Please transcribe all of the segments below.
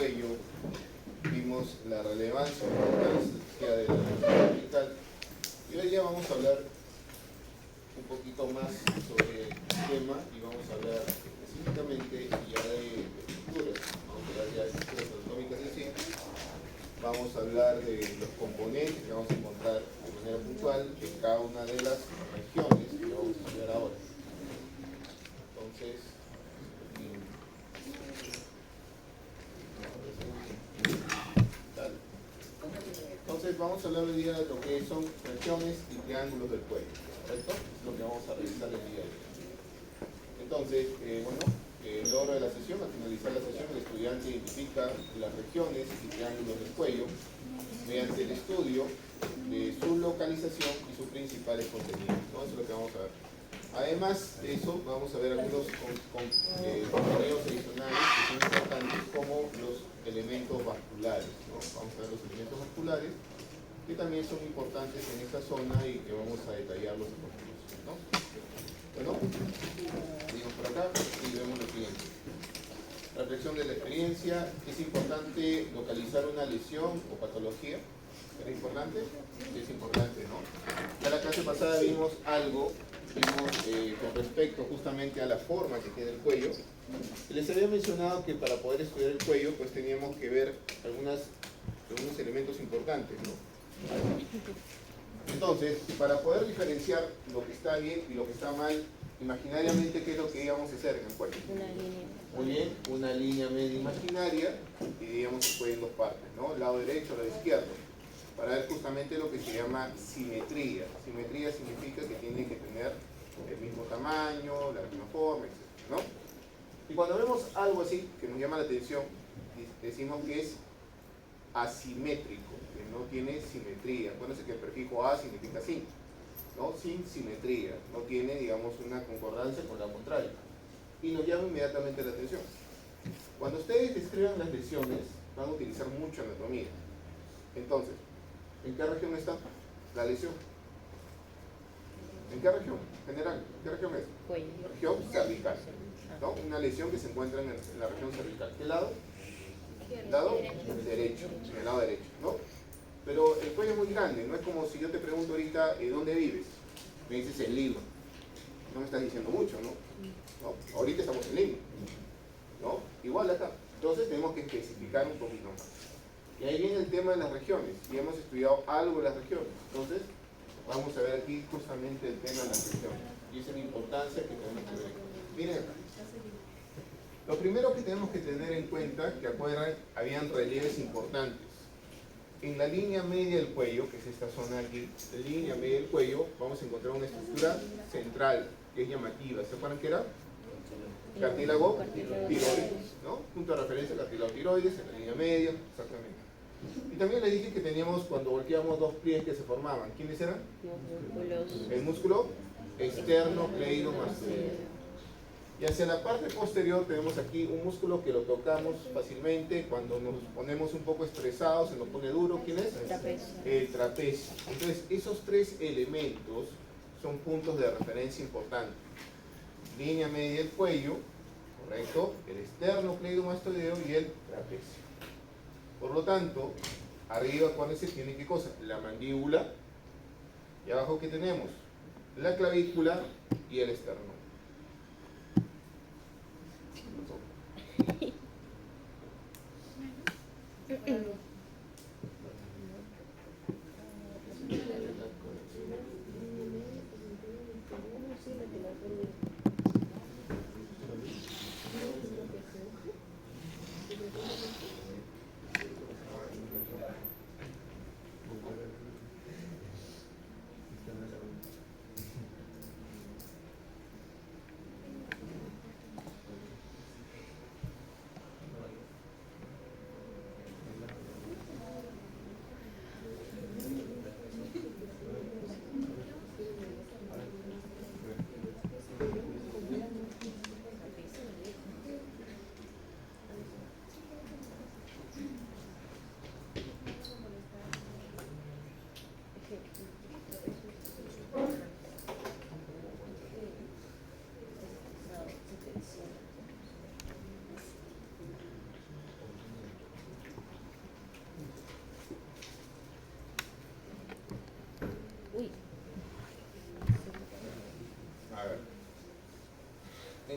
cuello, vimos la relevancia y importancia de la anatomía vertical, y hoy día vamos a hablar un poquito más sobre el tema y vamos a hablar específicamente ya de estructuras, vamos a hablar ya de estructuras anatómicas en sí, vamos a hablar de los componentes que vamos a encontrar de manera puntual en cada una de las regiones que vamos a ver ahora. Entonces, Entonces vamos a hablar hoy día de lo que son regiones y triángulos del cuello, ¿correcto? Es lo que vamos a revisar el día de hoy. Entonces, el logro de la sesión, al finalizar la sesión, el estudiante identifica las regiones y triángulos del cuello mediante el estudio de su localización y sus principales contenidos, ¿no? Eso es lo que vamos a ver. Además de eso, vamos a ver algunos contenidos adicionales que son importantes, como los elementos vasculares, ¿no? Vamos a ver los elementos vasculares que también son importantes en esta zona y que vamos a detallarlos a continuación, ¿no? Bueno, seguimos por acá y vemos lo siguiente. Reflexión de la experiencia. ¿Es importante localizar una lesión o patología? ¿Es importante? Sí, es importante, ¿no? Ya la clase pasada vimos algo, con respecto justamente a la forma que tiene el cuello. Les había mencionado que para poder estudiar el cuello, pues teníamos que ver algunos elementos importantes, ¿no? Entonces, para poder diferenciar lo que está bien y lo que está mal, imaginariamente, ¿qué es lo que íbamos a hacer en el cuello? Una línea. Muy bien, una línea media imaginaria, y digamos que fue en dos partes, ¿no? Lado derecho, lado izquierdo, para ver justamente lo que se llama simetría. Simetría significa que tienen que tener el mismo tamaño, la misma forma, etc., ¿no? Y cuando vemos algo así que nos llama la atención, decimos que es asimétrico, que no tiene simetría. Acuérdense que el prefijo a significa sin, ¿no? Sin simetría, no tiene, digamos, una concordancia con la contraria. Y nos llama inmediatamente la atención. Cuando ustedes describan las lesiones, van a utilizar mucha anatomía. Entonces, ¿en qué región está la lesión? ¿En qué región? General, ¿qué región es? Cuello. Región cervical, ¿no? Una lesión que se encuentra en la región cervical. ¿Qué lado? Lado derecho, en el lado derecho, ¿no? Pero el cuello es muy grande, no es como si yo te pregunto ahorita, ¿dónde vives? Me dices en Lima. No me estás diciendo mucho, ¿no? ¿No? Ahorita estamos en Lima, ¿no? Igual acá. Entonces tenemos que especificar un poquito más. Y ahí viene el tema de las regiones, y hemos estudiado algo de las regiones. Entonces, vamos a ver aquí justamente el tema de las regiones. Y esa es la importancia que tenemos que ver. Miren acá. Lo primero que tenemos que tener en cuenta, que acuerdan, habían relieves importantes. En la línea media del cuello, que es esta zona aquí, la línea media del cuello, vamos a encontrar una estructura central, que es llamativa. ¿Se acuerdan qué era? Cartílago tiroides, ¿no? Punto de referencia cartílago tiroides, en la línea media, exactamente. Y también le dije que teníamos, cuando volteamos, dos pliegues que se formaban. ¿Quiénes eran? El músculo esternocleidomastoideo. Y hacia la parte posterior tenemos aquí un músculo que lo tocamos fácilmente cuando nos ponemos un poco estresados, se nos pone duro. ¿Quién es? Trapecio. El trapecio. Entonces, esos tres elementos son puntos de referencia importantes. Línea media del cuello, correcto, el esternocleidomastoideo y el trapecio. Por lo tanto, arriba, acuérdense, tiene qué cosa? La mandíbula, y abajo, ¿qué tenemos? La clavícula y el esternón.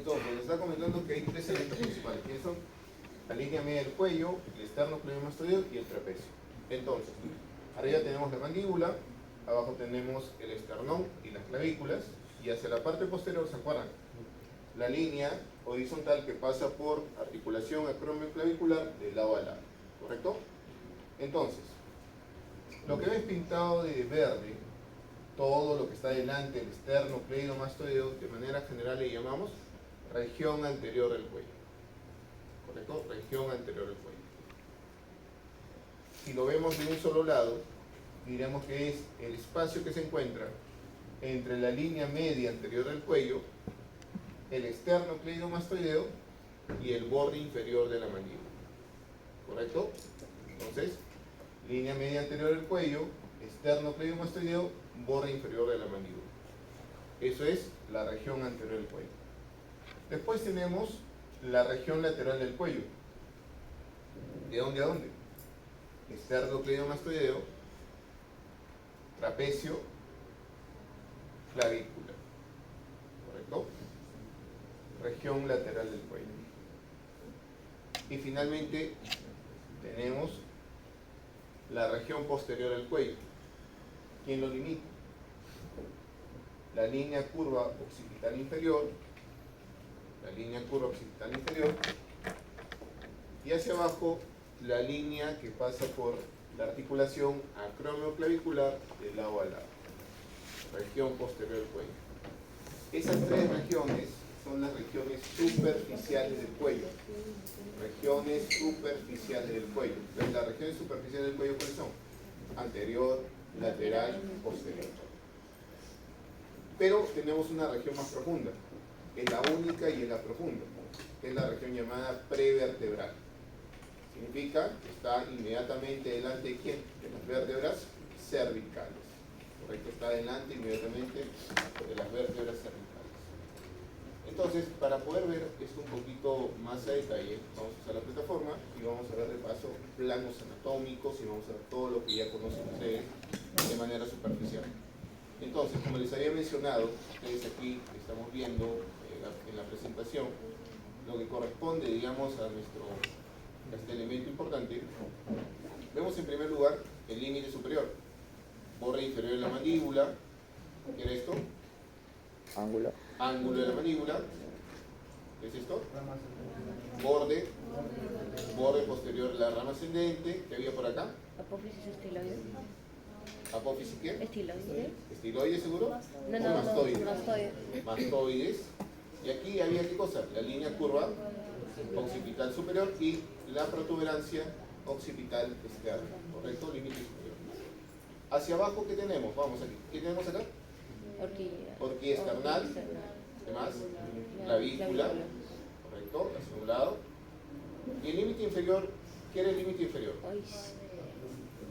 Entonces, les está comentando que hay tres elementos principales. ¿Quiénes son? La línea media del cuello, el esternocleidomastoideo y el trapecio. Entonces, arriba tenemos la mandíbula, abajo tenemos el esternón y las clavículas, y hacia la parte posterior, ¿se acuerdan? La línea horizontal que pasa por articulación acromioclavicular de lado a lado, ¿correcto? Entonces, lo que ves pintado de verde, todo lo que está delante del esternocleidomastoideo, de manera general le llamamos región anterior del cuello, ¿correcto? Región anterior del cuello. Si lo vemos de un solo lado, diremos que es el espacio que se encuentra entre la línea media anterior del cuello, el esternocleidomastoideo y el borde inferior de la mandíbula, ¿correcto? Entonces, línea media anterior del cuello, esternocleidomastoideo, borde inferior de la mandíbula. Eso es la región anterior del cuello. Después tenemos la región lateral del cuello. ¿De dónde a dónde? Esternocleidomastoideo, trapecio, clavícula, ¿correcto? Región lateral del cuello. Y finalmente tenemos la región posterior del cuello. ¿Quién lo limita? La línea curva occipital inferior, y hacia abajo la línea que pasa por la articulación acromioclavicular de lado a lado, región posterior del cuello. Esas tres regiones son las regiones superficiales del cuello. Regiones superficiales del cuello. Entonces, las regiones superficiales del cuello, ¿cuáles son? Anterior, lateral, posterior. Pero tenemos una región más profunda. Es la única y es la profunda. Es la región llamada prevertebral. Significa que está inmediatamente delante de ¿quién? De las vértebras cervicales. ¿Correcto? Está delante inmediatamente de las vértebras cervicales. Entonces, para poder ver esto un poquito más a detalle, vamos a usar la plataforma y vamos a ver de paso planos anatómicos y vamos a ver todo lo que ya conocen ustedes de manera superficial. Entonces, como les había mencionado, ustedes aquí estamos viendo en la presentación lo que corresponde, digamos, a este elemento importante. Vemos en primer lugar el límite superior, borde inferior de la mandíbula. ¿Qué era esto? Ángulo de la mandíbula. ¿Qué es esto? Borde posterior de la rama ascendente. ¿Qué había por acá? Apófisis estiloide. ¿Apófisis qué? Estiloide. ¿Estiloide seguro? No, ¿O mastoides? mastoide. Mastoides. Y aquí había qué cosa? La línea curva occipital superior y la protuberancia occipital externa. ¿Correcto? Límite superior. Hacia abajo, ¿qué tenemos? Vamos aquí. ¿Qué tenemos acá? Horquilla esternal. ¿Qué más? Clavícula. Correcto, hacia un lado. Y el límite inferior, ¿qué era el límite inferior?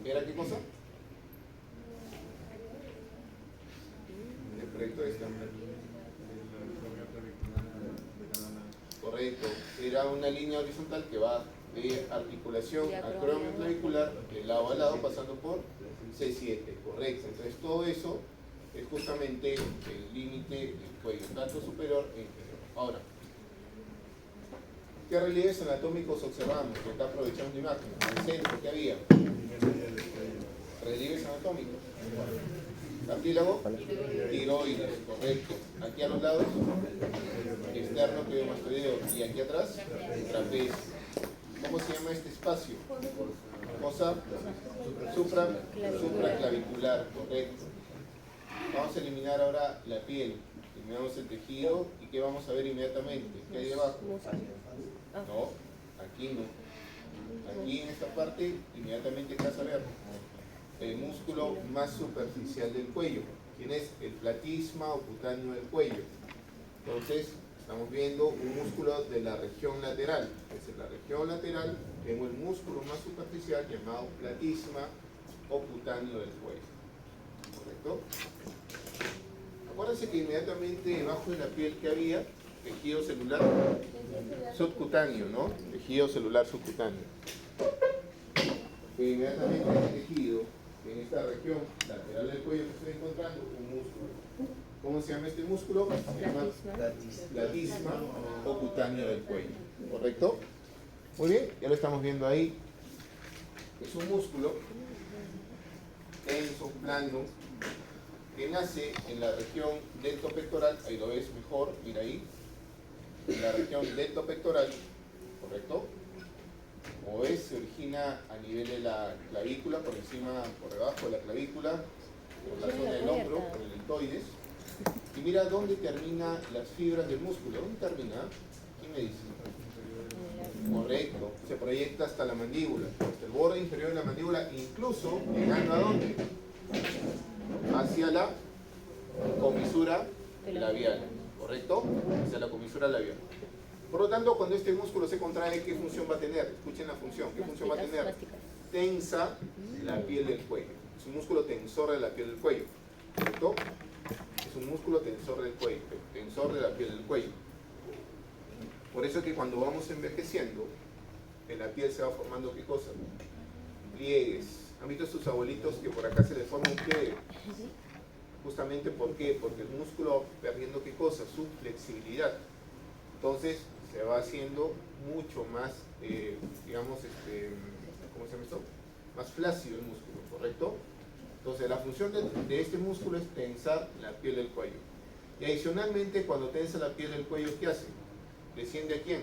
¿Era qué cosa? El proyecto de estándar. Correcto, era una línea horizontal que va de articulación acromioclavicular de lado a lado pasando por C7, correcto. Entonces todo eso es justamente el límite del cuello, tanto superior e inferior. Ahora, ¿qué relieves anatómicos observamos? Que acá aprovechamos la imagen. En el centro, ¿qué había? Relieves anatómicos. Cartílago, tiroides, correcto. Aquí a los lados, esternocleidomastoideo. Y aquí atrás, trapecio. ¿Cómo se llama este espacio? Fosa supraclavicular, correcto. Vamos a eliminar ahora la piel. Eliminamos el tejido y ¿qué vamos a ver inmediatamente? ¿Qué hay debajo? No, aquí no. Aquí en esta parte, inmediatamente ¿qué vas a ver? El músculo más superficial del cuello. ¿Quién es? El platisma o cutáneo del cuello. Entonces, estamos viendo un músculo de la región lateral. Es en la región lateral tengo el músculo más superficial llamado platisma o cutáneo del cuello. ¿Correcto? Acuérdense que inmediatamente debajo de la piel que había tejido celular subcutáneo, ¿no? Tejido celular subcutáneo. Que inmediatamente este tejido, en esta región lateral del cuello que estoy encontrando, un músculo ¿Cómo se llama este músculo? Se llama platisma o cutáneo del cuello. ¿Correcto? Muy bien, ya lo estamos viendo ahí. Es un músculo tenso, plano, que nace en la región deltopectoral. Ahí lo ves mejor, mira ahí. En la región deltopectoral, ¿correcto? Como ves, se origina a nivel de la clavícula, por encima, por debajo de la clavícula, por la zona del hombro, por el deltoides. Y mira dónde terminan las fibras del músculo. ¿Dónde termina? ¿Quién me dice? Correcto. Se proyecta hasta la mandíbula, hasta el borde inferior de la mandíbula, incluso llegando ¿a dónde? Hacia la comisura labial. ¿Correcto? Hacia la comisura labial. Por lo tanto, cuando este músculo se contrae, ¿qué función va a tener? Escuchen la función. ¿Qué función va a tener? Tensa la piel del cuello. Es un músculo tensor de la piel del cuello. ¿Correcto? Es un músculo tensor del cuello, tensor de la piel del cuello. Por eso es que cuando vamos envejeciendo, en la piel se va formando ¿qué cosa? Pliegues. ¿Han visto a sus abuelitos que por acá se les forma un pliegue? Justamente ¿por qué? Porque el músculo va perdiendo ¿qué cosa? Su flexibilidad. Entonces se va haciendo mucho más, digamos, ¿cómo se llama esto? Más flácido el músculo, ¿correcto? Entonces la función de este músculo es tensar la piel del cuello. Y adicionalmente cuando tensa la piel del cuello, ¿qué hace? ¿Desciende a quién?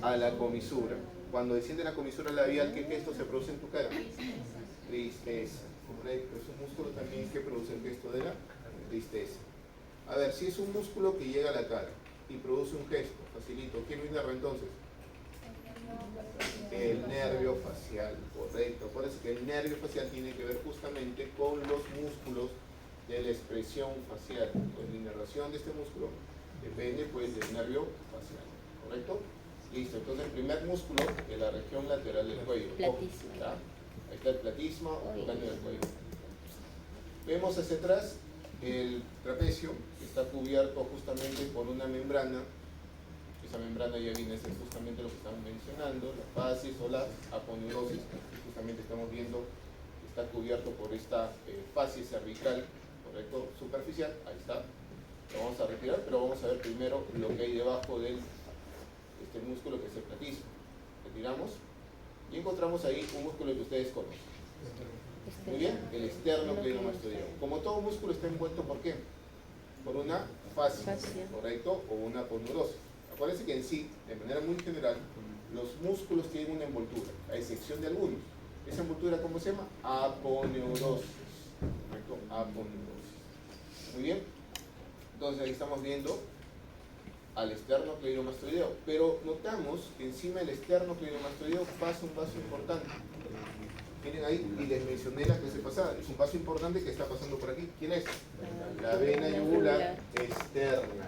A la comisura. Cuando desciende la comisura labial, ¿qué gesto se produce en tu cara? Tristeza. Correcto. Es un músculo también que produce el gesto de la tristeza. A ver, si es un músculo que llega a la cara y produce un gesto, facilito. ¿Quién lo inerva entonces? El nervio facial, correcto. Por eso que el nervio facial tiene que ver justamente con los músculos de la expresión facial. Pues la inervación de este músculo depende pues del nervio facial, ¿correcto? Listo, entonces el primer músculo de la región lateral del cuello. Platisma. ¿Ya? Ahí está el platisma o cutáneo del cuello. Vemos hacia atrás el trapecio, que está cubierto justamente por una membrana. Esa membrana ya viene a ser justamente lo que estamos mencionando, la fascis o la aponeurosis. Justamente estamos viendo que está cubierto por esta fascia cervical, ¿correcto? Superficial, ahí está. Lo vamos a retirar, pero vamos a ver primero lo que hay debajo del músculo que es el platismo. Retiramos y encontramos ahí un músculo que ustedes conocen. Muy bien, el esternocleidomastoideo. Como todo músculo está envuelto, ¿por qué? Por una fascia, ¿correcto? O una aponeurosis. Acuérdense que en sí, de manera muy general, los músculos tienen una envoltura, a excepción de algunos. ¿Esa envoltura cómo se llama? Aponeurosis. ¿Correcto? Aponeurosis. Muy bien. Entonces ahí estamos viendo al esternocleidomastoideo, pero notamos que encima del esternocleidomastoideo pasa un vaso importante. Miren ahí, y les mencioné la clase pasada, es un vaso importante que está pasando por aquí. ¿Quién es? La vena yugular externa.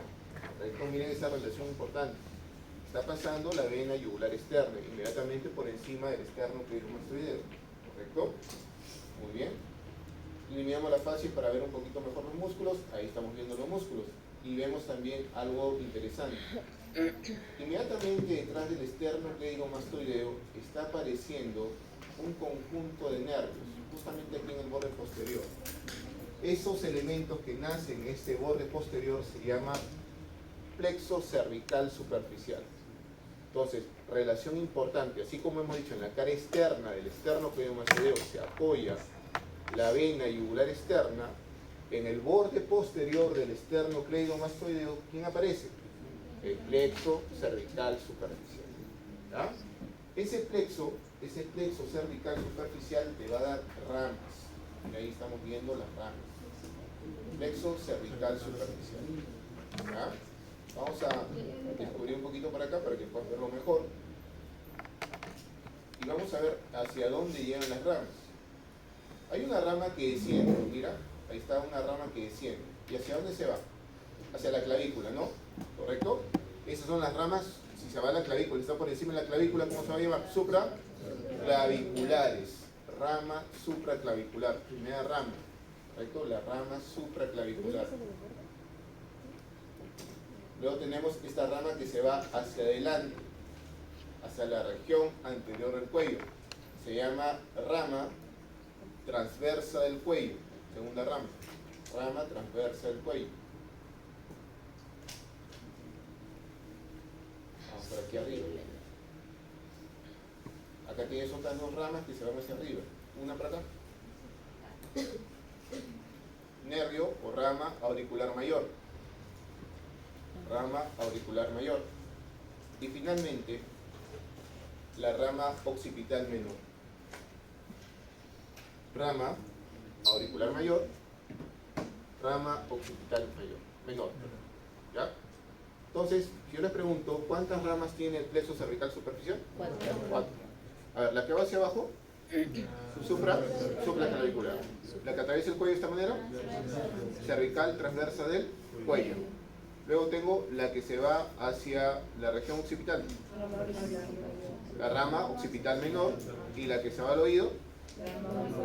¿Correcto? Miren esa relación importante. Está pasando la vena yugular externa, inmediatamente por encima del esternocleidomastoideo. ¿Correcto? Muy bien. Eliminamos la fascia para ver un poquito mejor los músculos. Ahí estamos viendo los músculos. Y vemos también algo interesante. Inmediatamente detrás del esternocleidomastoideo está apareciendo un conjunto de nervios, justamente aquí en el borde posterior. Esos elementos que nacen en este borde posterior se llama plexo cervical superficial. Entonces, relación importante, así como hemos dicho, en la cara externa del esternocleidomastoideo se apoya la vena yugular externa, en el borde posterior del esternocleidomastoideo, ¿quién aparece? El plexo cervical superficial. ¿Ya? Ese plexo cervical superficial te va a dar ramas. Y ahí estamos viendo las ramas. Plexo cervical superficial. ¿Ya? Vamos a descubrir un poquito por acá para que puedas verlo mejor. Y vamos a ver hacia dónde llegan las ramas. Hay una rama que desciende, mira, ahí está una rama que desciende. ¿Y hacia dónde se va? Hacia la clavícula, ¿no? ¿Correcto? Esas son las ramas, si se va a la clavícula, está por encima de la clavícula, ¿cómo se va a llamar? Supraclaviculares. Rama supraclavicular, primera rama, ¿correcto? La rama supraclavicular. Luego tenemos esta rama que se va hacia adelante, hacia la región anterior del cuello. Se llama rama transversa del cuello, segunda rama. rama transversa del cuello. Vamos por aquí arriba. Acá tienes otras dos ramas que se van hacia arriba. Una para acá. Nervio o rama auricular mayor. Rama auricular mayor. Y finalmente, la rama occipital menor. Rama auricular mayor, rama occipital menor. ¿Ya? Entonces, si yo les pregunto, ¿cuántas ramas tiene el plexo cervical superficial? 4. 4. A ver, la que va hacia abajo, supraclavicular. La que atraviesa el cuello de esta manera, cervical transversa del cuello. Luego tengo la que se va hacia la región occipital, la rama occipital menor, y la que se va al oído,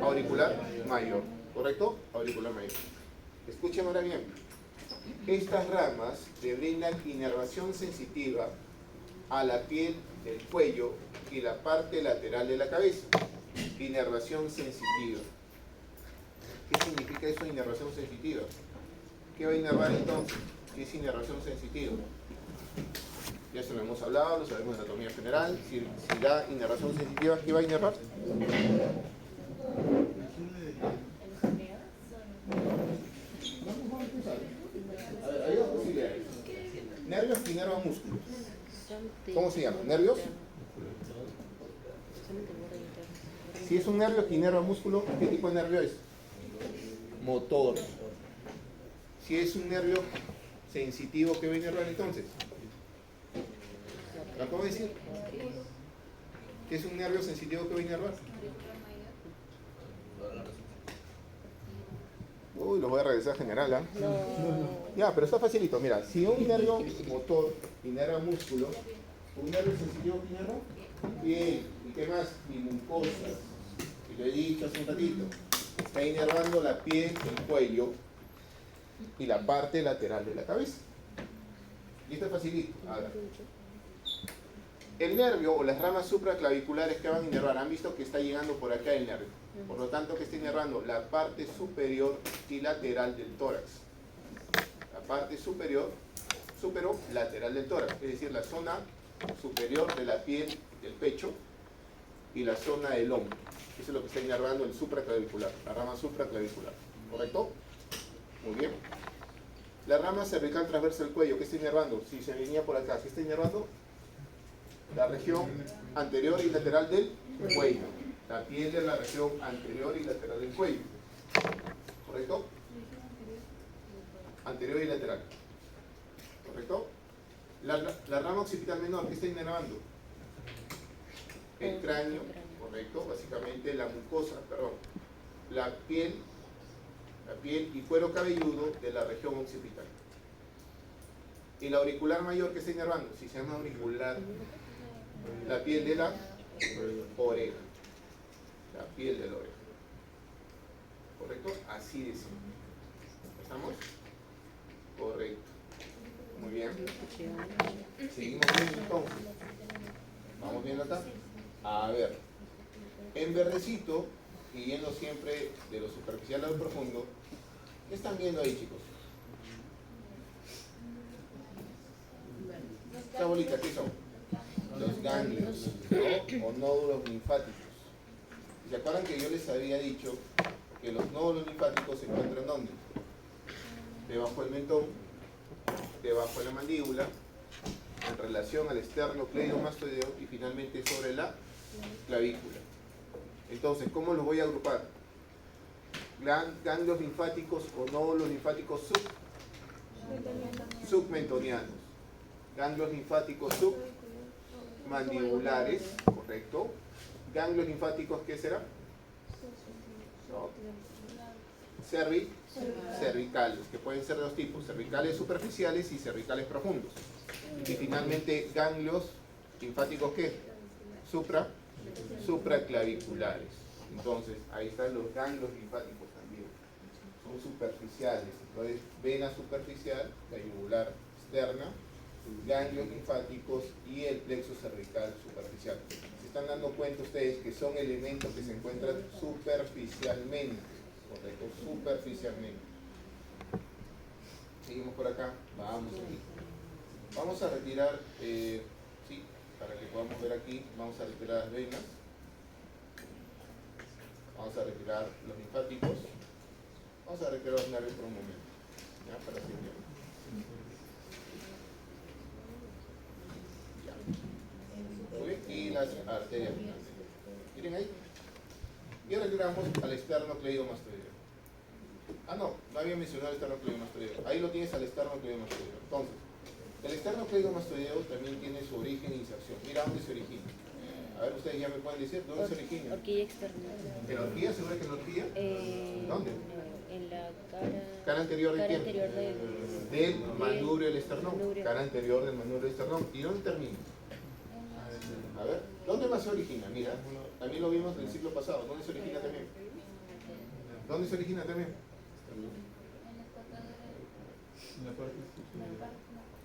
auricular mayor. ¿Correcto? Auricular mayor. Escuchen ahora bien. Estas ramas le brindan inervación sensitiva a la piel del cuello y la parte lateral de la cabeza. Inervación sensitiva. ¿Qué significa eso de inervación sensitiva? ¿Qué va a inervar entonces? ¿Qué es inervación sensitiva? Ya se lo hemos hablado, lo sabemos en anatomía general. Si da inervación sensitiva, ¿qué va a inervar? Vamos a empezar. A ver, hay dos posibilidades. Nervios que inervan músculos. ¿Cómo se llama? ¿Nervios? Si es un nervio que inerva músculo, ¿qué tipo de nervio es? Motor. Si es un nervio sensitivo, ¿qué va a inervar entonces? ¿Lo acabo de decir? ¿Qué es un nervio sensitivo que va a inervar? Uy, lo voy a regresar a general, ¿ah? No. Ya, pero está facilito. Mira, si un nervio motor inerva músculo, un nervio sensitivo que inerva piel, ¿y qué más? Y mucosas. Y lo he dicho hace un ratito. Está inervando la piel, el cuello y la parte lateral de la cabeza. Y esto es facilito. Ahora, el nervio o las ramas supraclaviculares que van a inervar, han visto que está llegando por acá el nervio. Por lo tanto, que está inervando la parte superior y lateral del tórax. La parte superior, lateral del tórax, es decir, la zona superior de la piel del pecho y la zona del hombro. Eso es lo que está inervando el supraclavicular, la rama supraclavicular. ¿Correcto? Muy bien. La rama cervical transversa del cuello, ¿qué está inervando? Si se venía por acá, ¿qué está inervando? La región anterior y lateral del cuello. La piel de la región anterior y lateral del cuello. ¿Correcto? Anterior y lateral. ¿Correcto? La rama occipital menor, ¿qué está inervando? El cráneo, correcto, básicamente la mucosa, perdón, la piel y cuero cabelludo de la región occipital. Y la auricular mayor, ¿qué está inervando? Si se llama auricular, la piel de la oreja. La piel de la oreja. ¿Correcto? Así de simple. ¿Estamos? Correcto. Muy bien. Seguimos viendo entonces. Vamos viendo acá. A ver. En verdecito, y yendo siempre de lo superficial a lo profundo, ¿qué están viendo ahí, chicos? Esta bolita, ¿qué son? Los ganglios, ¿no? O nódulos linfáticos. ¿Se acuerdan que yo les había dicho que los nódulos linfáticos se encuentran ¿dónde? Debajo del mentón, debajo de la mandíbula, en relación al esternocleidomastoideo y finalmente sobre la clavícula. Entonces, ¿cómo los voy a agrupar? Ganglios linfáticos o nódulos linfáticos submentonianos. Ganglios linfáticos submandibulares, ¿correcto? Ganglios linfáticos, ¿qué será? No. Cervicales, que pueden ser de dos tipos, cervicales superficiales y cervicales profundos. Y finalmente, ganglios linfáticos, ¿qué? Supraclaviculares. Entonces, ahí están los ganglios linfáticos también. Son superficiales. Entonces, vena superficial, la yugular externa, ganglios linfáticos y el plexo cervical superficial. Se están dando cuenta ustedes que son elementos que se encuentran superficialmente, ¿correcto? Superficialmente. Seguimos por acá, vamos aquí. Vamos a retirar, sí, para que podamos ver aquí, vamos a retirar las venas. Vamos a retirar los linfáticos. Vamos a retirar los nervios por un momento. ¿Ya? Para seguir. Ya. Muy bien. Y las arterias. ¿Miren ahí? Y retiramos al esternocleidomastoideo. Ah, no había mencionado el esternocleidomastoideo. Ahí lo tienes al esternocleidomastoideo. Entonces, el esternocleidomastoideo también tiene su origen e inserción. Mira dónde se origina. A ver, ustedes ya me pueden decir dónde se origina. Horquilla externa. ¿En la horquilla? ¿Seguro que en la horquilla? ¿Dónde? En la cara. ¿Cara anterior de Cara quién? anterior Del manubrio del esternón. Cara anterior del manubrio del esternón. ¿Y dónde termina? A ver, ¿dónde más se origina? Mira, también lo vimos en el siglo pasado. ¿Dónde se origina también? ¿Dónde se origina también?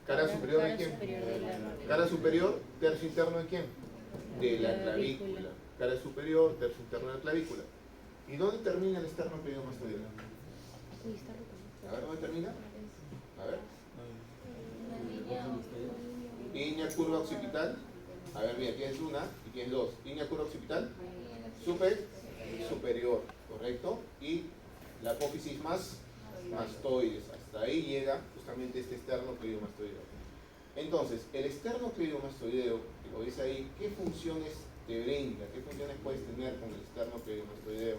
Cara superior de quién? Cara superior, tercio interno de quién? De la clavícula. Cara superior, tercio interno de la clavícula. ¿Y dónde termina el esternocleidomastoideo? A ver, ¿dónde termina? A ver. Línea curva occipital. A ver, mira, tienes una y tienes dos. Línea curva occipital. Superior, ¿correcto? Y la apófisis más mastoides. Hasta ahí llega justamente este esternocleidomastoideo. Entonces, el esternocleidomastoideo, que lo ves ahí, ¿qué funciones te brinda? ¿Qué funciones puedes tener con el esternocleidomastoideo?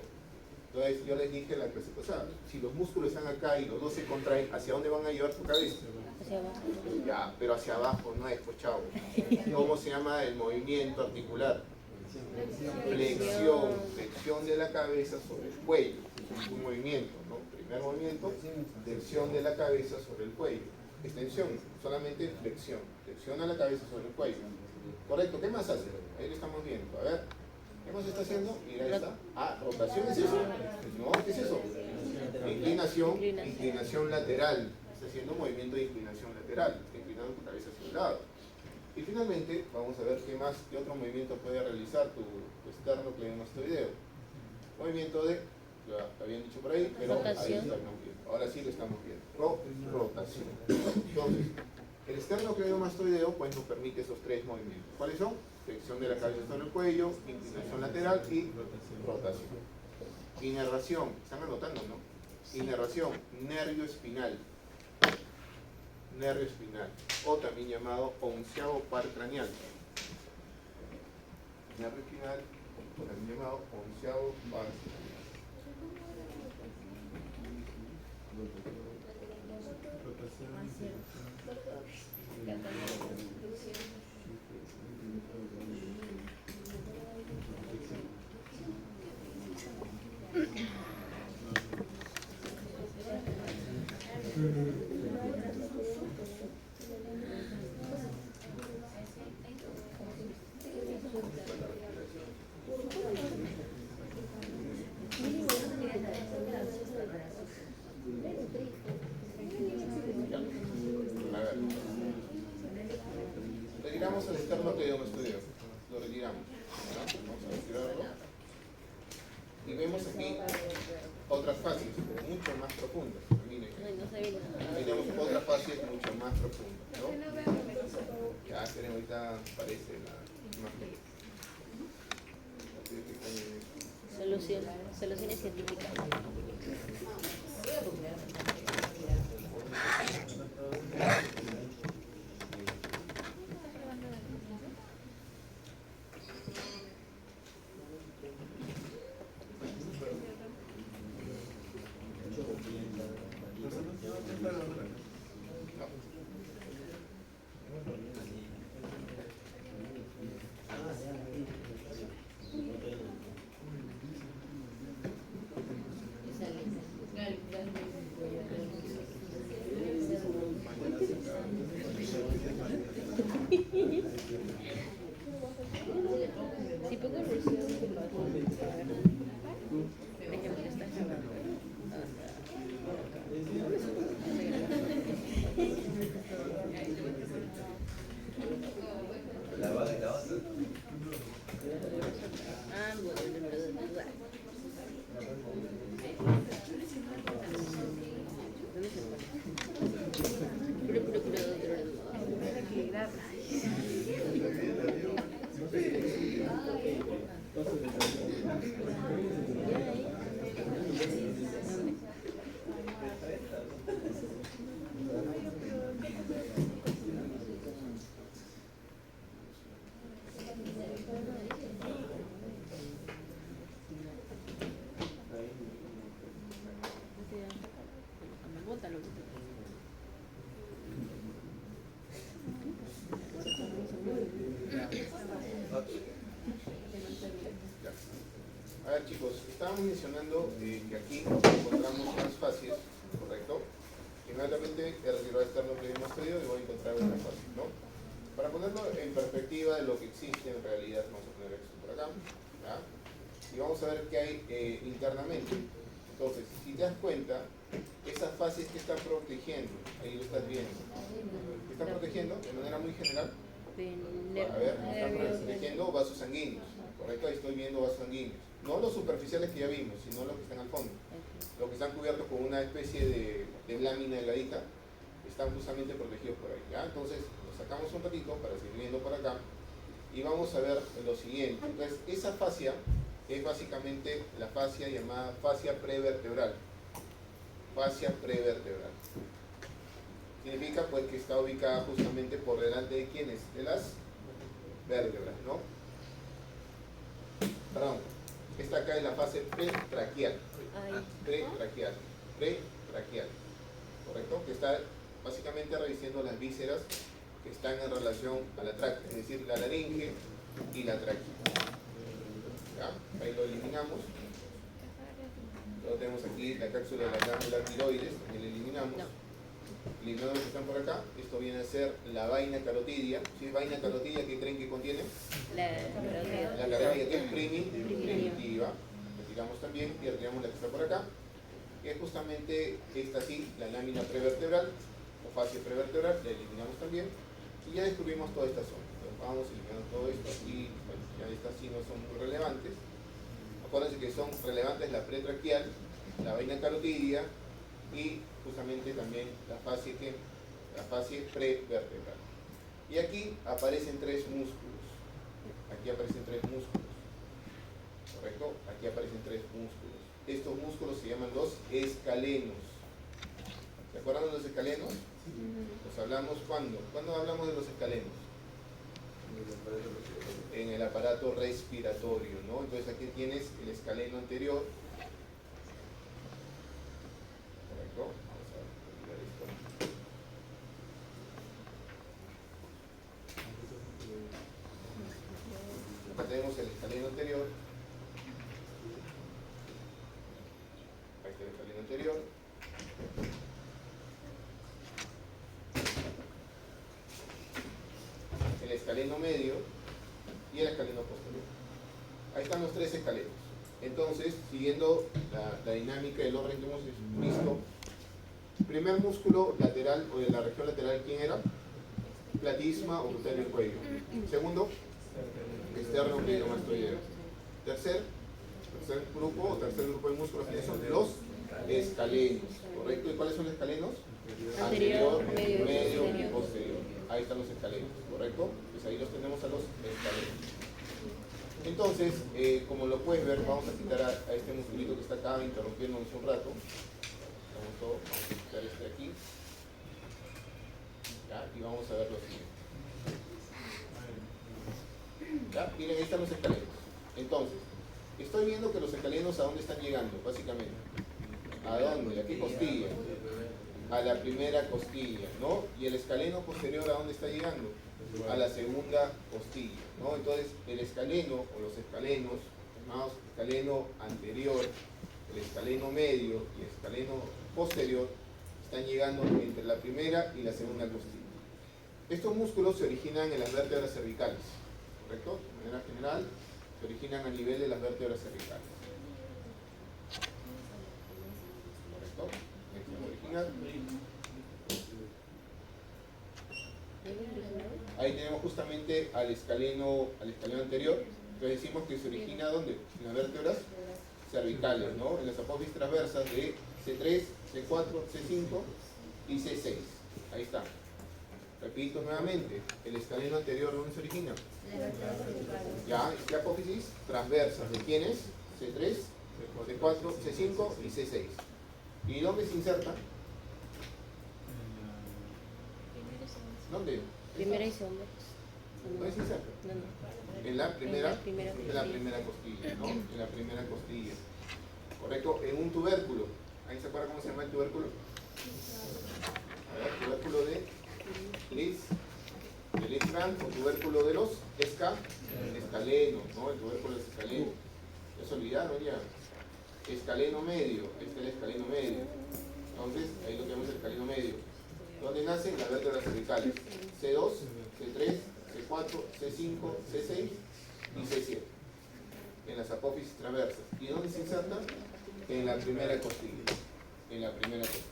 Entonces, yo les dije la clase pasada, si los músculos están acá y los dos se contraen, ¿hacia dónde van a llevar tu cabeza? Hacia abajo. Ya, pero hacia abajo, no es, pues chavo. ¿Cómo se llama el movimiento articular? Flexión de la cabeza sobre el cuello. Es un movimiento, ¿no? Primer movimiento, flexión de la cabeza sobre el cuello. Extensión, solamente flexión. Flexiona la cabeza sobre el cuello. Correcto, ¿qué más hace? Ahí lo estamos viendo. A ver, ¿qué más está haciendo? Mira, ahí está. Ah, rotación, ¿es eso? No, ¿qué es eso? Inclinación lateral. Está haciendo movimiento de inclinación lateral. Está inclinando tu cabeza hacia un lado. Y finalmente, vamos a ver qué otro movimiento puede realizar tu esternocleidomastoideo. Movimiento de, lo habían dicho por ahí, pero ahí lo estamos viendo. Ahora sí lo estamos viendo. Rotación. Entonces, el esternocleidomastoideo pues nos permite esos tres movimientos. ¿Cuáles son? Flexión de la cabeza sobre el cuello, inclinación lateral y rotación. Inervación, están anotando, ¿no? Inervación, nervio espinal. Nervio espinal, o también llamado onceavo par craneal. Nervio espinal, o también llamado onceavo par retiramos el esternocleidomastoideo. Lo retiramos. ¿No? Vamos a retirarlo. Y vemos aquí otras fases mucho más profundas. Miren. Tenemos otras fases mucho más profundas, ¿no? Ya que ahorita aparece la imagen. Soluciones científicas. A ver, chicos, estábamos mencionando que aquí encontramos unas facies, ¿correcto? Inmediatamente he retirado externo que hemos pedido y voy a encontrar una facie, ¿no? Para ponerlo en perspectiva de lo que existe en realidad, vamos a poner esto por acá, ¿ya? Y vamos a ver qué hay internamente. Entonces, si te das cuenta, esas facies que están protegiendo, ahí lo estás viendo, ¿qué están protegiendo de manera muy general? A ver, están protegiendo vasos sanguíneos, ¿correcto? Ahí estoy viendo vasos sanguíneos. No los superficiales que ya vimos, sino los que están al fondo. Los que están cubiertos con una especie de lámina delgadita, están justamente protegidos por ahí, ¿ya? Entonces, lo sacamos un ratito para seguir viendo por acá y vamos a ver lo siguiente. Entonces, esa fascia es básicamente la fascia llamada fascia prevertebral. Fascia prevertebral. Significa pues que está ubicada justamente por delante de ¿quiénes? De las vértebras, ¿no? Perdón, esta acá es la fase pretraquial. Pretraquial. Pretraquial. ¿Correcto? Que está básicamente revisiendo las vísceras que están en relación a la tráquea, es decir, la laringe y la tráquea. ¿Ya? Ahí lo eliminamos. Luego tenemos aquí la cápsula de la glándula tiroides, también la eliminamos. Eliminamos los que están por acá. Esto viene a ser la vaina carotidia. ¿Sí? Vaina carotidia, ¿qué creen que contiene? La carotidia. La carotidia, que es primitiva. Retiramos también y retiramos la que está por acá, que es justamente esta sí, la lámina prevertebral o fascia prevertebral, la eliminamos también y ya descubrimos toda esta zona. Entonces vamos eliminando todo esto y bueno, ya estas sí no son muy relevantes. Acuérdense que son relevantes la pretraquial, la vaina carotidia y justamente también la fascia prevertebral. Y aquí aparecen tres músculos. Aquí aparecen tres músculos. ¿Correcto? Aquí aparecen tres músculos. Estos músculos se llaman los escalenos. ¿Se acuerdan de los escalenos? Los hablamos ¿cuándo? ¿Cuándo hablamos de los escalenos? En el aparato respiratorio, ¿no? Entonces aquí tienes el escaleno anterior. ¿Correcto? Vamos a retirar esto. Acá tenemos el escaleno anterior. Ahí está el escaleno anterior. El escaleno medio y el escaleno posterior. Ahí están los tres escalenos. Entonces, siguiendo la dinámica del orden que hemos visto, primer músculo lateral o de la región lateral, ¿quién era? Platisma o glúteo del cuello. Segundo, externo glenomastoideo. Tercer grupo de músculos, ¿quiénes son? Los escalenos, ¿correcto? ¿Y cuáles son los escalenos? Anterior, medio y posterior. Ahí están los escalenos, ¿correcto? Pues ahí los tenemos a los escalenos. Entonces, como lo puedes ver, vamos a quitar a este musculito que está acá interrumpiéndonos un rato. Vamos a quitar este de aquí. ¿Ya? Y vamos a ver lo siguiente. ¿Ya? Miren, ahí están los escalenos. Entonces, estoy viendo que los escalenos ¿a dónde están llegando? Básicamente. ¿A dónde? ¿A qué costilla? A la primera costilla, ¿no? Y el escaleno posterior ¿a dónde está llegando? A la segunda costilla, ¿no? Entonces, el escaleno o los escalenos, llamados escaleno anterior, el escaleno medio y el escaleno posterior, están llegando entre la primera y la segunda costilla. Estos músculos se originan en las vértebras cervicales, ¿correcto? De manera general, se originan a nivel de las vértebras cervicales. ¿Correcto? Ahí tenemos justamente al escaleno anterior. Entonces decimos que se origina ¿dónde? En las vértebras cervicales, ¿no? En las apófisis transversas de C3, C4, C5 y C6. Ahí está. Repito nuevamente, el escaleno anterior ¿dónde se origina? Ya, ¿qué apófisis? Transversas. ¿De quiénes? C3, C4, C5 y C6. ¿Y dónde se inserta? ¿Dónde? Primera y segunda. ¿Dónde se inserta? No. En la primera primera costilla, ¿no? En la primera costilla. ¿Correcto? En un tubérculo. ¿Ahí se acuerda cómo se llama el tubérculo? A ver, tubérculo de Lisstrand o tubérculo de los escalenos, ¿no? El tubérculo de los escalenos. Ya se olvidó. ya, no ya. Escaleno medio, este es el escaleno medio. Entonces, ahí lo que vemos es el escaleno medio. ¿Dónde nacen? Las vértebras cervicales. C2, C3, C4, C5, C6 y C7. En las apófisis transversas. ¿Y dónde se insertan? En la primera costilla. En la primera costilla.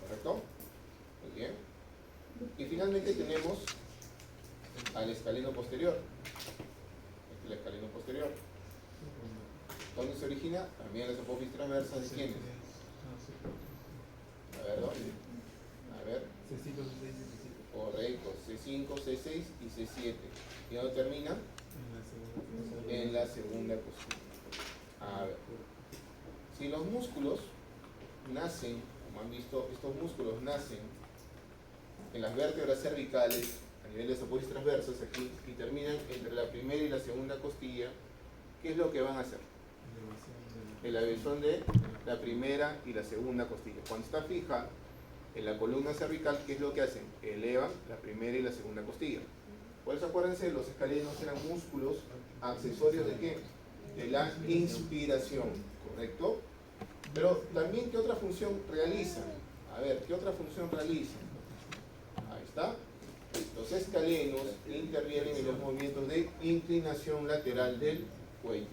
¿Correcto? Muy bien. Y finalmente tenemos al escaleno posterior. Este es el escaleno posterior. ¿Dónde se origina? También en las apófisis transversas. ¿De quiénes? A ver, ¿dónde? A ver. C5, C6 y C7. Correcto. C5, C6 y C7. ¿Y dónde termina? En la segunda costilla. A ver. Si los músculos nacen, como han visto, estos músculos nacen en las vértebras cervicales, a nivel de las apófisis transversas aquí, y terminan entre la primera y la segunda costilla, ¿qué es lo que van a hacer? Elevación de la primera y la segunda costilla. Cuando está fija en la columna cervical, ¿qué es lo que hacen? Elevan la primera y la segunda costilla. Por eso acuérdense, los escalenos eran músculos accesorios de ¿qué? De la inspiración, ¿correcto? Pero también, ¿qué otra función realizan? A ver, ¿qué otra función realizan? Ahí está. Los escalenos intervienen en los movimientos de inclinación lateral del cuello.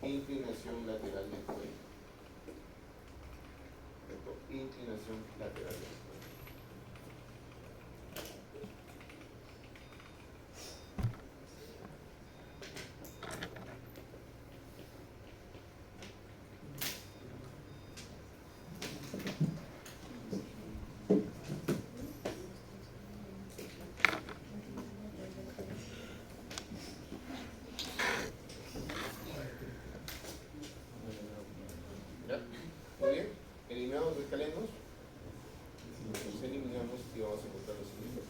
Inclinación lateral del cuello. ¿Correcto? Inclinación lateral del cuello. ¿Ya? Muy bien. Eliminamos los escalenos. Los eliminamos y vamos a encontrar los siguientes.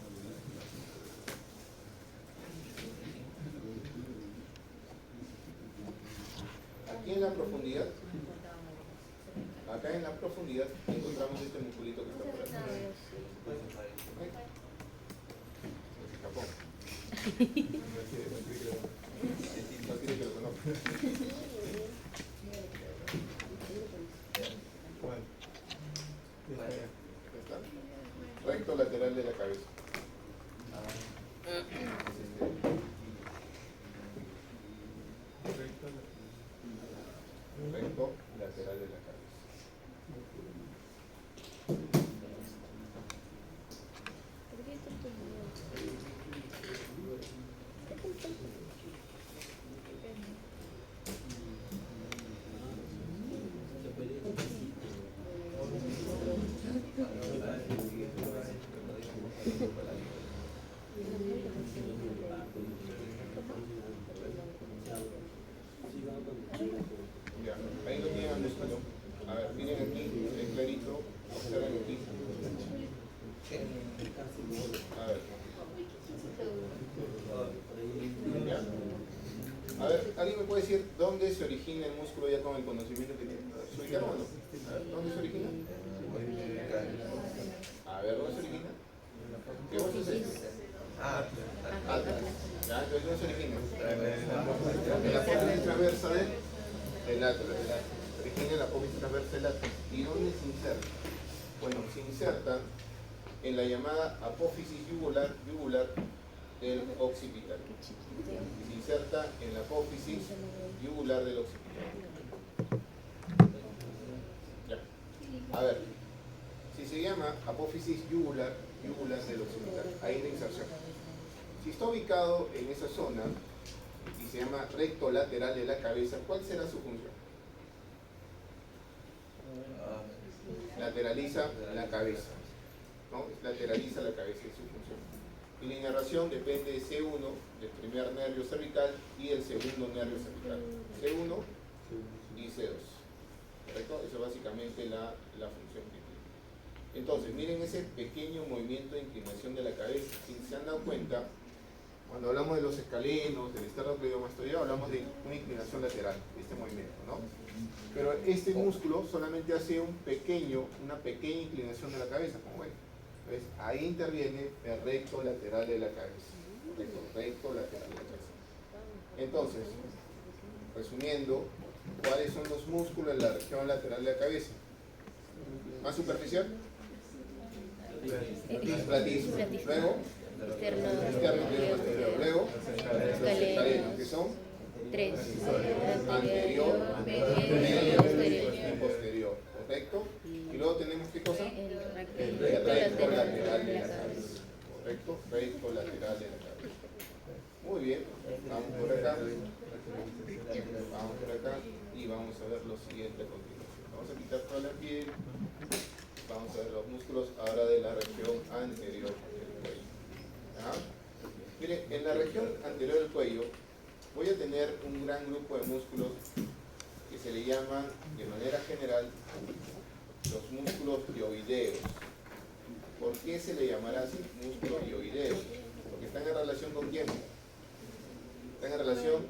Aquí en la profundidad, acá en la profundidad encontramos este musculito que está por aquí. ¿Ok? Se escapó. No quiere que lo conozca. ¿Cuál? Acá está. Recto lateral de la cabeza. Recto lateral de la cabeza. Ya, ahí lo tienen al músculo. A ver, miren aquí, es clarito. Observen aquí. A ver. ¿Ya? A ver, ¿alguien me puede decir dónde se origina el músculo ya con el conocimiento que tiene? ¿Se ubica o no? A ver, ¿dónde se origina? A ver, ¿dónde se origina? ¿Qué hueso es este? Atlas. ¿Ya? Entonces, ¿dónde se origina? En la apófisis transversa del atlas. Se origina en la apófisis transversa del atlas. ¿Y dónde se inserta? Bueno, se inserta en la llamada apófisis yugular del occipital. Se inserta en la apófisis yugular del occipital. Ya. A ver, si se llama apófisis yugular del occipital, ahí la inserción. Si está ubicado en esa zona y se llama recto lateral de la cabeza, ¿cuál será su función? Lateraliza la cabeza, ¿no? Lateraliza la cabeza, es su función. Y la inervación depende de C1, del primer nervio cervical, y del segundo nervio cervical. C1 y C2. ¿Correcto? Eso es básicamente la función que tiene. Entonces, miren ese pequeño movimiento de inclinación de la cabeza. Si se han dado cuenta, cuando hablamos de los escalenos, del esternocleidomastoideo, hablamos de una inclinación lateral, este movimiento, ¿no? Pero este músculo solamente hace una pequeña inclinación de la cabeza, como ven. Entonces, ahí interviene el recto lateral de la cabeza. Recto lateral de la cabeza. Entonces, resumiendo, ¿cuáles son los músculos en la región lateral de la cabeza? ¿Más superficial? Platísimo. Luego, Externo, externo, posterior. Luego, los escalenos, que son tres. anterior, medio Posterior. y posterior. ¿Correcto? Y luego tenemos ¿qué cosa? El El recto lateral de la cabeza. cabeza. ¿Correcto? Recto lateral de la cabeza. Muy bien. Vamos por acá. Vamos por acá. Y vamos a ver lo siguiente a continuación. Vamos a quitar toda la piel. Vamos a ver los músculos ahora de la región anterior del cuello. ¿Ya? Mire, en la región anterior del cuello voy a tener un gran grupo de músculos que se le llaman de manera general los músculos dioideos. ¿Por qué se le llamará así? Músculos dioideos. Porque están en relación con quién? Están en relación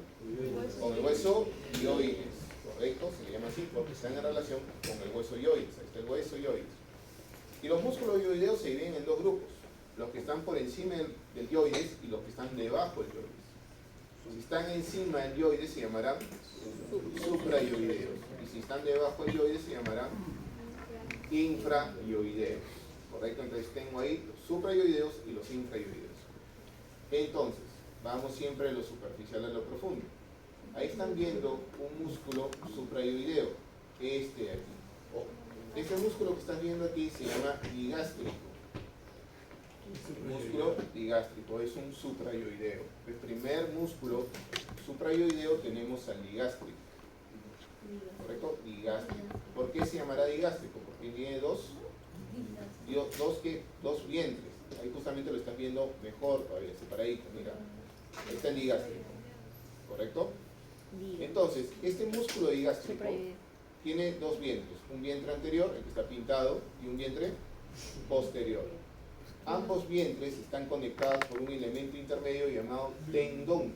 con el hueso dioides. ¿Correcto? Se le llama así porque están en relación con el hueso dioides. Ahí está el hueso dioides. Y los músculos dioideos se dividen en dos grupos. Los que están por encima del dioides y los que están debajo del dioides. Si están encima del dioides se llamarán supradioideos. Y si están debajo del dioides se llamarán infradioideos. ¿Correcto? Entonces tengo ahí los supradioideos y los infradioideos. Entonces, vamos siempre de lo superficial a lo profundo. Ahí están viendo un músculo supradioideo, este de aquí. Este músculo que están viendo aquí se llama digástrico. Músculo digástrico, es un suprayoideo. El primer músculo suprayoideo tenemos al digástrico. ¿Correcto? Digástrico. ¿Por qué se llamará digástrico? Porque tiene dos vientres. Ahí justamente lo están viendo mejor todavía, separadito, mira. Ahí está el digástrico. ¿Correcto? Entonces, este músculo digástrico tiene dos vientres. Un vientre anterior, el que está pintado, y un vientre posterior. Ambos vientres están conectados por un elemento intermedio llamado tendón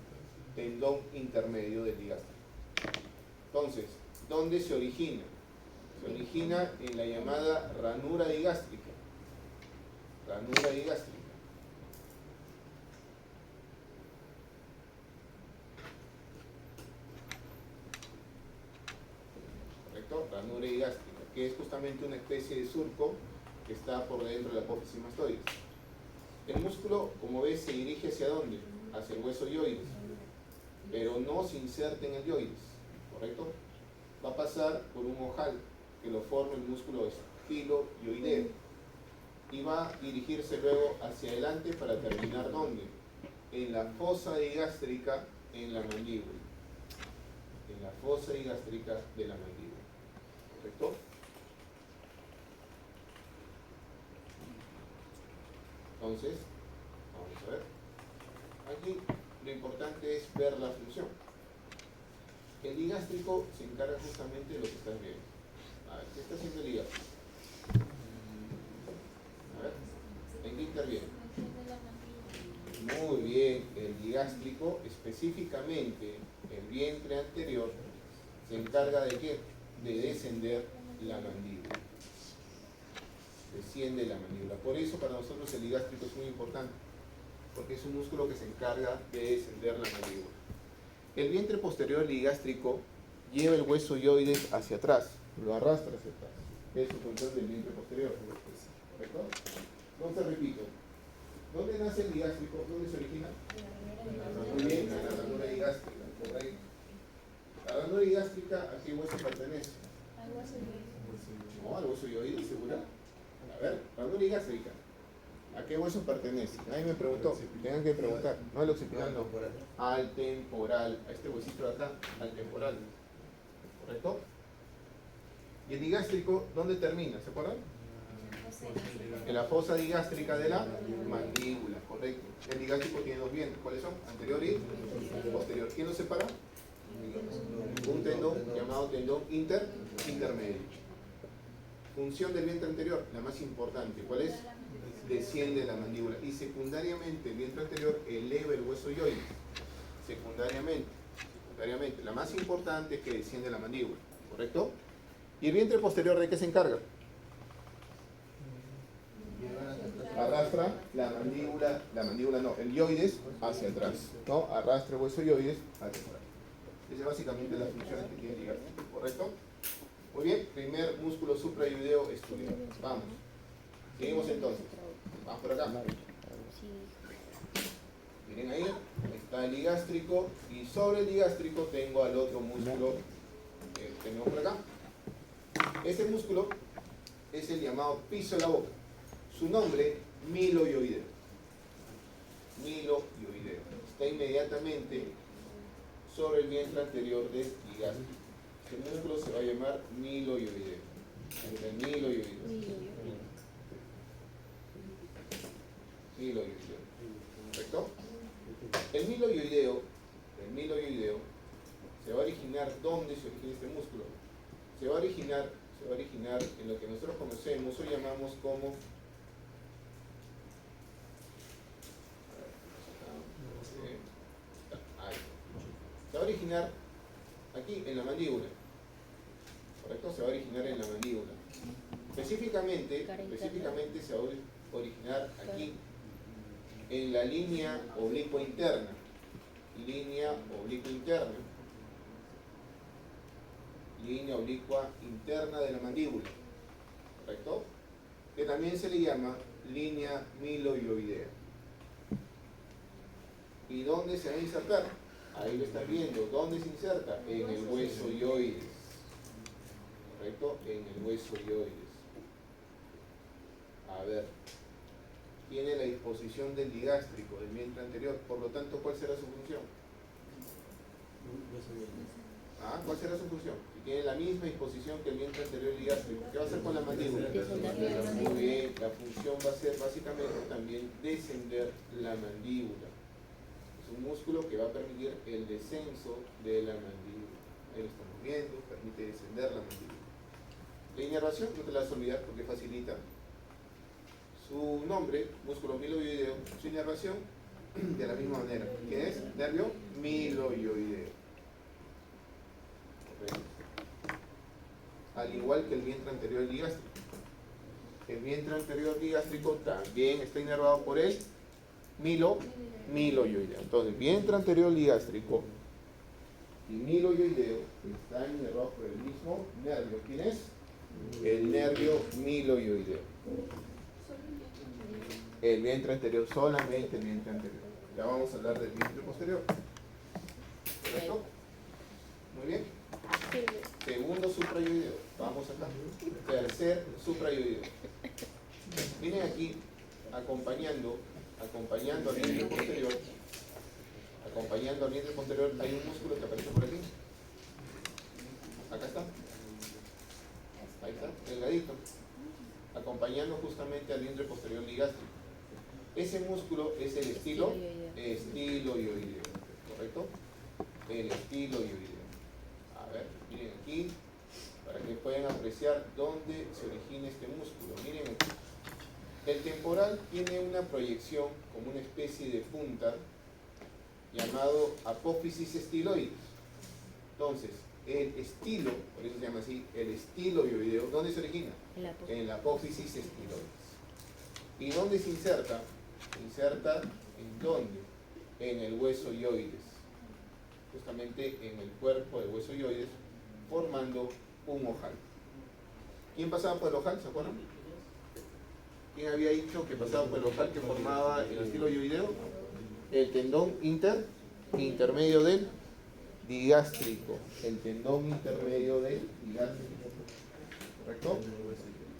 intermedio del digástrico. Entonces, ¿dónde se origina? Se origina en la llamada ranura digástrica. Ranura digástrica. ¿Correcto? Ranura digástrica, que es justamente una especie de surco que está por dentro de la apófisis mastoides. El músculo, como ves, se dirige ¿hacia dónde? Hacia el hueso dioides, pero no se inserta en el dioides, ¿correcto? Va a pasar por un ojal que lo forma el músculo estiloioideo y va a dirigirse luego hacia adelante para terminar ¿dónde? En la fosa digástrica en la mandíbula. En la fosa digástrica de la mandíbula, ¿correcto? Entonces, vamos a ver. Aquí lo importante es ver la función. El digástrico se encarga justamente de lo que estás viendo. A ver, ¿qué está haciendo el digástrico? A ver, ¿en qué interviene? Muy bien, el digástrico, específicamente el vientre anterior, se encarga de ¿qué? De descender la mandíbula. Desciende la mandíbula. Por eso para nosotros el digástrico es muy importante, porque es un músculo que se encarga de descender la mandíbula. El vientre posterior digástrico lleva el hueso dioides hacia atrás, lo arrastra hacia atrás. Es su función del vientre posterior. ¿Correcto? Entonces repito, ¿dónde nace el digástrico? ¿Dónde se origina? Muy bien, en la ranura digástrica. Correcto. La ranura digástrica, ¿a qué hueso pertenece? No, al hueso dioides, ¿segura? A ver, ranura digástrica. ¿A qué hueso pertenece? Nadie me preguntó, tengan que preguntar. No al occipital, no. Al temporal. A este huesito de acá, al temporal. ¿Correcto? ¿Y el digástrico dónde termina? ¿Se acuerdan? En la fosa digástrica de la mandíbula, correcto. El digástrico tiene dos vientres. ¿Cuáles son? Anterior y posterior. ¿Quién los separa? Un tendón llamado tendón intermedio. Función del vientre anterior, la más importante. ¿Cuál es? Desciende la mandíbula. Y secundariamente, el vientre anterior eleva el hueso dioides. Secundariamente. La más importante es que desciende la mandíbula. ¿Correcto? ¿Y el vientre posterior de qué se encarga? arrastra la mandíbula no, el yoides hacia atrás, ¿no? Arrastra el hueso yoides hacia atrás. Esa es básicamente las funciones que tiene el ligástrico, ¿correcto? Muy bien, primer músculo suprayoideo estudiado. Vamos. Seguimos entonces. Vamos por acá. Miren ahí, está el ligástrico y sobre el ligástrico tengo al otro músculo que tenemos por acá. Este músculo es el llamado piso de la boca. Su nombre, miloioideo. Miloioideo. Está inmediatamente sobre el vientre anterior del ligástrico. Este músculo se va a llamar miloioideo. El miloioideo. Miloioideo. ¿Correcto? El miloioideo se va a originar. ¿Dónde se origina este músculo? Se va a originar en lo que nosotros conocemos o llamamos como se va a originar aquí en la mandíbula, ¿correcto? Se va a originar en la mandíbula. Específicamente se va a originar aquí en la línea oblicua interna. Línea oblicua interna de la mandíbula, ¿correcto? Que también se le llama línea miloioidea. ¿Y dónde se va a insertar? Ahí lo están viendo. ¿Dónde se inserta? En el hueso yoides, ¿correcto? En el hueso yoides. A ver, tiene la disposición del ligástrico, del vientre anterior, por lo tanto, ¿cuál será su función? ¿Cuál será su función? Si tiene la misma disposición que el vientre anterior ligástrico, ¿qué va a hacer con la mandíbula? Muy bien, la función va a ser básicamente también descender la mandíbula. Es un músculo que va a permitir el descenso de la mandíbula. Ahí lo estamos viendo, permite descender la mandíbula. La inervación, no te la vas a olvidar porque facilita. Su nombre, músculo miloioideo, su inervación de la misma manera. ¿Qué es? Nervio miloioideo. Al igual que el vientre anterior ligástrico. El vientre anterior ligástrico también está inervado por el miloioideo. Entonces, vientre anterior ligástrico y miloioideo están inervados por el mismo nervio. ¿Quién es? El nervio miloioideo. El vientre anterior, solamente el vientre anterior. Ya vamos a hablar del vientre posterior. ¿Correcto? Muy bien. Segundo suprayoideo. Vamos acá. Tercer suprayoideo. Miren aquí, acompañando al vientre posterior. Acompañando al vientre posterior hay un músculo que aparece por aquí. Acá está. Ahí está, delgadito. Acompañando justamente al vientre posterior ligástrico. Ese músculo es el estiloioideo, ¿correcto? El estiloioideo. A ver, miren aquí, para que puedan apreciar dónde se origina este músculo. Miren aquí. El temporal tiene una proyección como una especie de punta llamado apófisis estiloides. Entonces, el estilo, por eso se llama así, el estiloioideo, ¿dónde se origina? En la apófisis estiloides. ¿Y dónde se inserta? Se inserta ¿en dónde? En el hueso yoides. Justamente en el cuerpo del hueso yoides, formando un ojal. ¿Quién pasaba por el ojal? ¿Se acuerdan? ¿Quién había dicho que pasaba por el ojal que formaba el estiloioideo? El tendón intermedio del ligástrico. El tendón intermedio del ligástrico. ¿Correcto?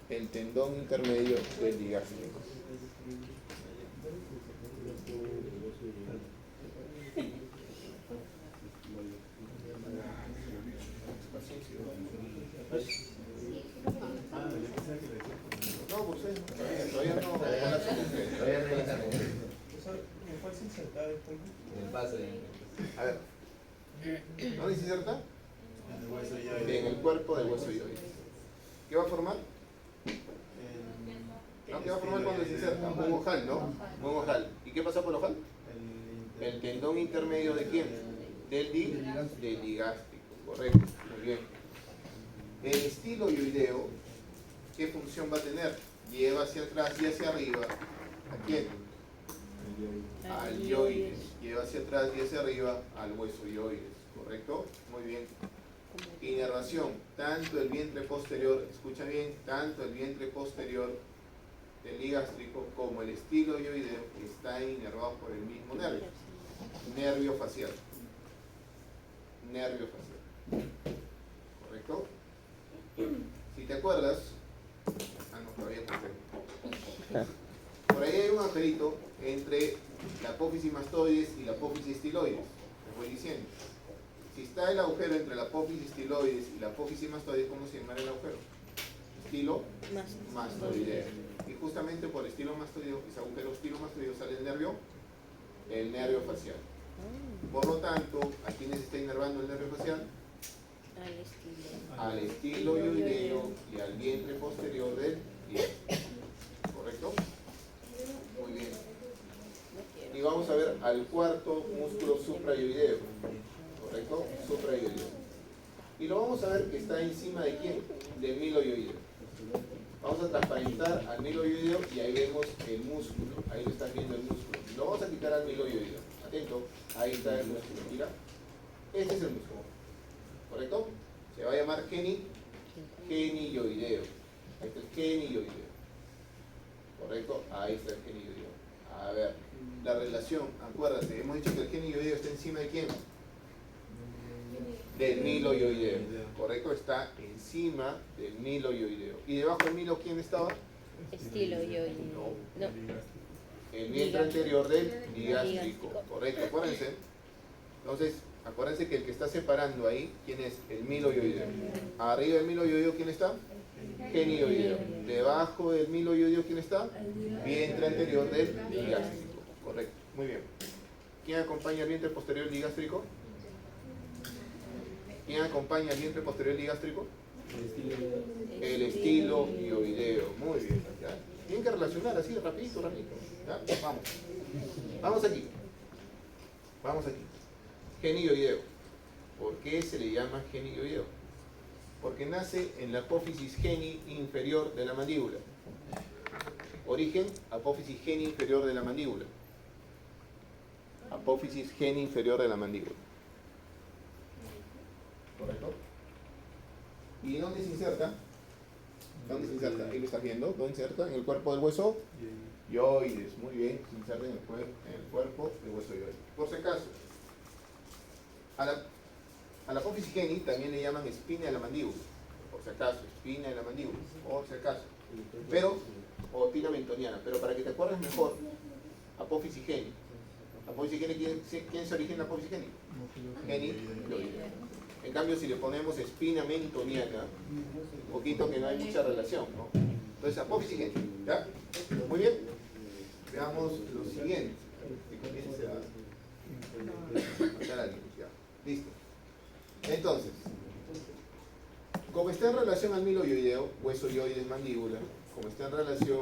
El tendón intermedio del ligástrico. No, pues todavía no. ¿En cuál se insertaba después? En el pase. A ver. ¿Dónde se inserta? En el hueso yoides. En el cuerpo del hueso yoides. ¿Qué va a formar? ¿Qué va a formar cuando se inserta? Un ojal, ¿no? Un ojal. ¿Y qué pasa por el ojal? El tendón intermedio ¿de quién? Del ligástrico. Correcto. Muy bien. El estiloioideo, ¿qué función va a tener? Lleva hacia atrás y hacia arriba ¿A quién? Al yoides. Lleva hacia atrás y hacia arriba al hueso yoides, ¿correcto? Muy bien. Inervación, tanto el vientre posterior, escucha bien, tanto el vientre posterior del ligástrico como el estiloioideo está inervado por el mismo nervio, nervio facial. Nervio facial. ¿Correcto? Si te acuerdas, todavía no. Por ahí hay un agujerito entre la apófisis mastoides y la apófisis estiloides. Les voy diciendo. Si está el agujero entre la apófisis estiloides y la apófisis mastoides, ¿cómo se llama el agujero? Estilo mastoideo. Y justamente por estilo mastoideo, ese agujero estilo mastoideo sale el nervio facial. Por lo tanto, ¿a quiénes está inervando el nervio facial? Al estiloideo y al vientre posterior del ligástrico. ¿Correcto? Muy bien. Y vamos a ver al cuarto músculo suprayoideo. ¿Correcto? Suprayoideo. Y lo vamos a ver que está encima de quién? Del miloioideo. Vamos a transparentar al miloioideo y ahí vemos el músculo. Ahí lo estás viendo el músculo. Lo vamos a quitar al miloioideo. Atento. Ahí está el músculo. Mira. Este es el músculo. ¿Correcto? Se va a llamar genioideo. Ahí está el genioideo. ¿Correcto? Ahí está el genioideo. A ver, la relación, acuérdate, hemos dicho que el genioideo está encima de quién? Del miloioideo. ¿Correcto? Está encima del miloioideo. ¿Y debajo del milo quién estaba? Estiloioideo. No. El vientre anterior del ligástrico. Correcto, acuérdense. Entonces, acuérdense que el que está separando ahí, ¿quién es? El miloioideo. Arriba del miloioideo, ¿quién está? Genioideo. Debajo del miloioideo, ¿quién está? Vientre anterior del ligástrico. Correcto, muy bien. ¿Quién acompaña al vientre posterior ligástrico? ¿Quién acompaña al vientre posterior ligástrico? El estiloioideo. Muy bien. ¿Ya? Tienen que relacionar así, rapidito. ¿Ya? Vamos. Vamos aquí. Genioideo. ¿Por qué se le llama genioideo? Porque nace en la apófisis geni inferior de la mandíbula. Origen, apófisis geni inferior de la mandíbula. Apófisis geni inferior de la mandíbula. ¿Correcto? ¿Y dónde se inserta? Ahí lo estás viendo. ¿Dónde se inserta? En el cuerpo del hueso yoides. Muy bien, se inserta en el cuerpo del hueso yoides. Por si acaso, a la apófisis geni también le llaman espina de la mandíbula. Por si acaso, espina de la mandíbula. Por si acaso. O espina mentoniana. Pero para que te acuerdes mejor, apófisis geni. ¿Apófisis geni quién se origina en la apófisis geni? Genioideo. En cambio, si le ponemos espina mentoniana, un poquito que no hay mucha relación, ¿no? Entonces, apófisis geni. ¿Ya? Muy bien. Veamos lo siguiente. Que comience a matar a alguien. Ya. Listo. Entonces, como está en relación al miloioideo, hueso yoides mandíbula, como está en relación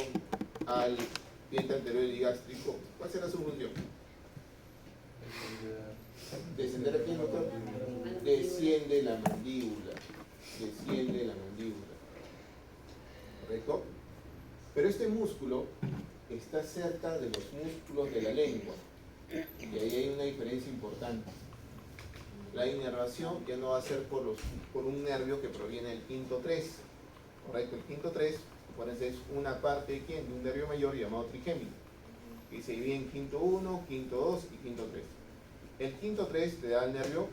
al vientre anterior ligástrico, ¿cuál será su función? Descender aquí, doctor. Desciende la mandíbula. ¿Correcto? Pero este músculo está cerca de los músculos de la lengua. Y ahí hay una diferencia importante. La inervación ya no va a ser por un nervio que proviene del quinto 3. ¿Correcto? El quinto 3, acuérdense, es una parte de quién? De un nervio mayor llamado trigémino. Y se divide en quinto 1, quinto 2 y quinto 3. El quinto 3 te da el nervio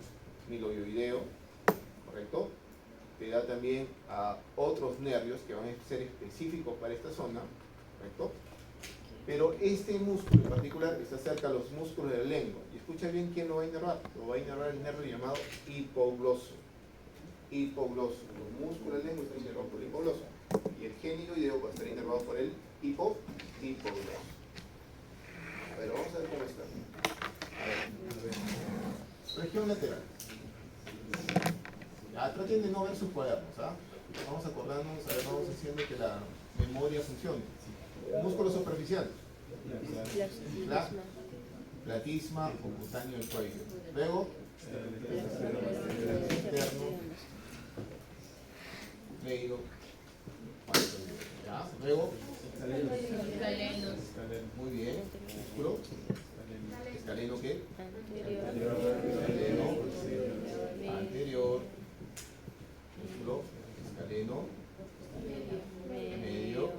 miloioideo, ¿correcto? Te da también a otros nervios que van a ser específicos para esta zona, ¿correcto? Pero este músculo en particular está cerca de los músculos de la lengua. Y escucha bien quién lo va a inervar. Lo va a inervar el nervio llamado hipogloso. Hipogloso. Los músculos de la lengua están inervados por el hipogloso. Y el genioideo va a estar inervado por el hipogloso. A ver, vamos a ver cómo está. A ver. Región lateral. Ya, traten de no ver sus cuadernos, ¿ah? Vamos a acordarnos, a ver, vamos haciendo que la memoria funcione. Músculo superficial. Platisma o cutáneo del cuello. Luego, externo. Cleido. ¿Ya? Luego, Escalenos. Muy bien. Músculo. ¿Escaleno qué? Anterior. Escaleno anterior. Músculo. Escaleno medio.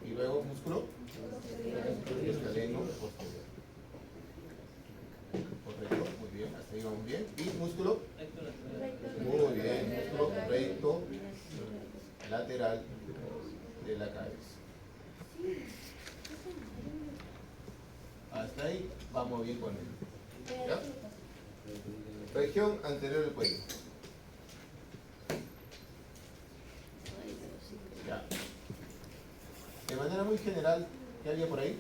Y luego músculo. Escaleno posterior. Correcto, muy bien. Hasta ahí vamos bien. ¿Y músculo? Muy bien. Músculo recto lateral de la cabeza. Hasta ahí vamos bien con él. ¿Ya? Región anterior del cuello. Ya. De manera muy general, ¿qué había por ahí?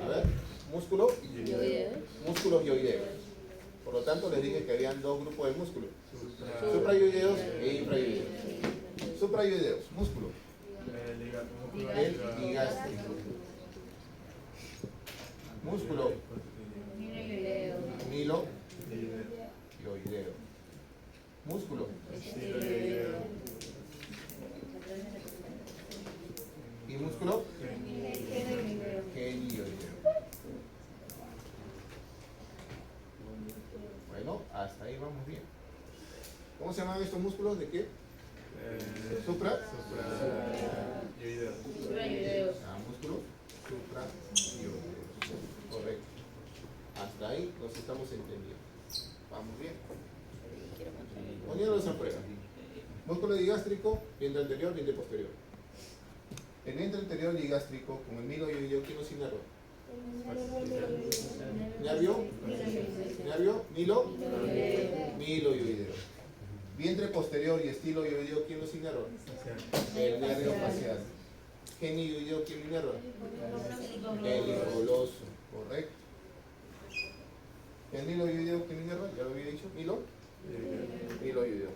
A ver, músculo, músculos yoideos. Por lo tanto, les dije que habían dos grupos de músculos: suprayoideos e infrayoideos. Suprayoideos, músculo. El ligástrico. Músculo milo yoideo. Músculo y músculo genioideo. Bueno, hasta ahí vamos bien. ¿Cómo se llaman estos músculos? ¿De qué? Supra. Ah, músculos suprayoideos. Correcto. Hasta ahí nos estamos entendiendo. Vamos bien. Poniéndolos a prueba. Músculo digástrico, vientre anterior, vientre posterior. El vientre anterior digástrico con el miloyoideo, ¿quién nos inerva? ¿Nervio? ¿Nervio? ¿Milo? Miloyoideo. Vientre posterior y estiloyoideo, ¿quién nos inerva? El nervio facial. Genioideo, ¿quién inerva? El hipogloso. Correcto. El miloyoideo, ¿quién inerva? Ya lo había dicho. Miloyoideo.